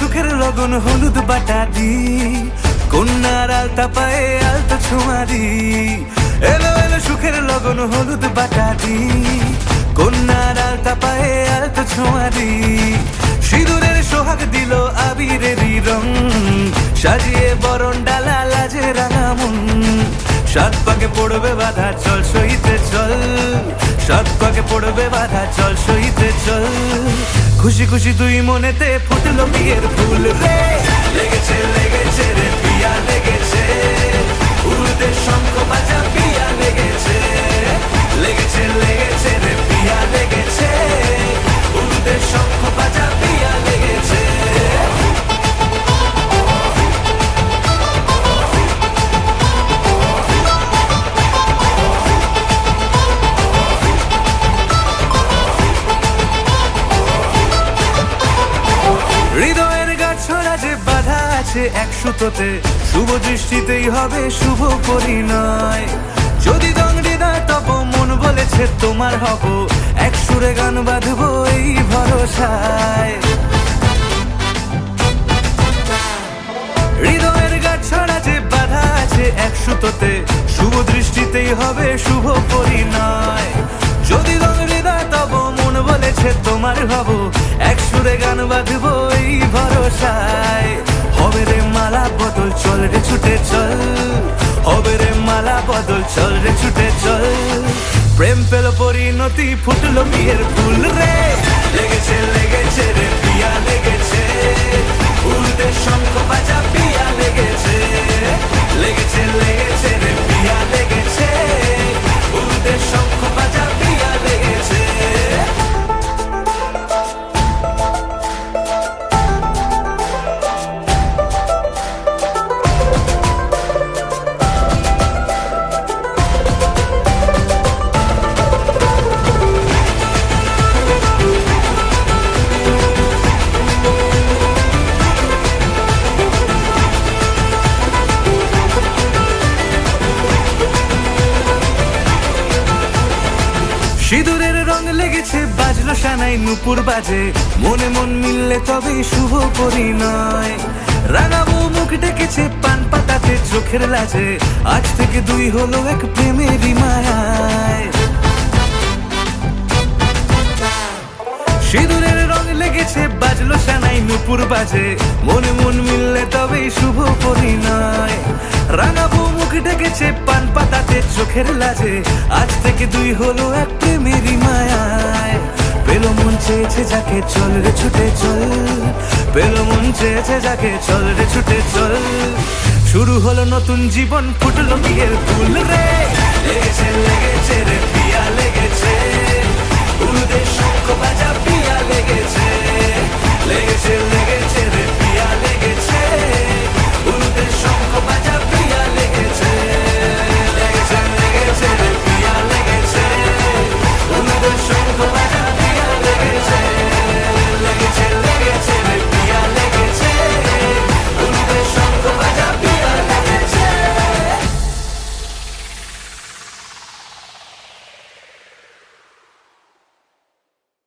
সুখের লগন হলুদ বাটা দি, কন্যার আলতা পায়ে আলতা ছোঁয়া দি। এলো এলো সুখের লগন হলুদ বাটা দি, কন্যার আলতা পায়ে আলতা ছোঁয়া দি। সিঁদুরের সোহাগ দিল আবিরেরই রং, সাজিয়ে বরণ ডালা লাজে রাঙা মন। সাত পাকে পড়বে বাধা চল সইতে চল, সাত পাকে পড়বে বাধা চল সইতে চল। খুশি খুশি দুই মনেতে ফুটলো বিয়ের ফুল রে, লেগেছে লেগেছে রে পিয়া লেগেছে, উড়তে শঙ্খ বাজা পিয়া লেগেছে, লেগেছে লেগেছে রে পিয়া লেগেছে, উড়তে শঙ্খ বাজা পিয়া লেগেছে। হৃদয়ের গাছড়া যে বাধা আছে এক সুতোতে, শুভ দৃষ্টিতেই হবে শুভ পরিণয়। যদি দংড়ি দেয় তব মন বলেছে তোমার হব, এক সুরে গান বাঁধবো এই ভরসায়। হৃদয়ের গাছড়া যে বাধা আছে এক সুতোতে, শুভ দৃষ্টিতেই হবে শুভ পরিণয়। যদি দংড়ি দেয় তব মন বলেছে তোমার হব, এক সুরে গান বাঁধবো এই ভরসায়। হবে রে মালা বদল চল রে ছুটে চল, হবে রে মালা বদল চল রে ছুটে চল। প্রেম পেল পরিণতি ফুটলো বিয়ের ফুল রে, লেগেছে লেগেছে রে পিয়া লেগেছে, উড়তে শঙ্খ বাজা পিয়া লেগেছে, লেগেছে লেগেছে রে পিয়া লেগেছে, উড়তে শঙ্খ বাজা পিয়া লেগেছে। সিঁদুরের রং লেগেছে বাজলো সানাই নুপুর বাজে, মনে মন মিললে তবেই শুভ পরিণয়। রাঙাবো মুখ ডেকেছে পান পাতাতে চোখের লাজে, আজ থেকে দুই হলো এক প্রেমেরই মায়ায়। সিঁদুরের রং লেগেছে বাজলো সানাই নুপুর বাজে, মনে মন মিললে তবেই শুভ পরিণয়। রাঙাবো মুখ ডেকেছে পান পাতাতে চোখের লাজে, আজ থেকে দুই হলো এক প্রেমেরই মায়ায়। পেল মন চেয়েছে যাকে চল রে ছুটে চল, পেল মন চেয়েছে যাকে চল রে ছুটে চল। শুরু হলো নতুন জীবন ফুটলো বিয়ের ফুল রে, লেগেছে লেগেছে রে পিয়া লেগেছে, উড়তে শঙ্খ বাজা পিয়া লেগেছে।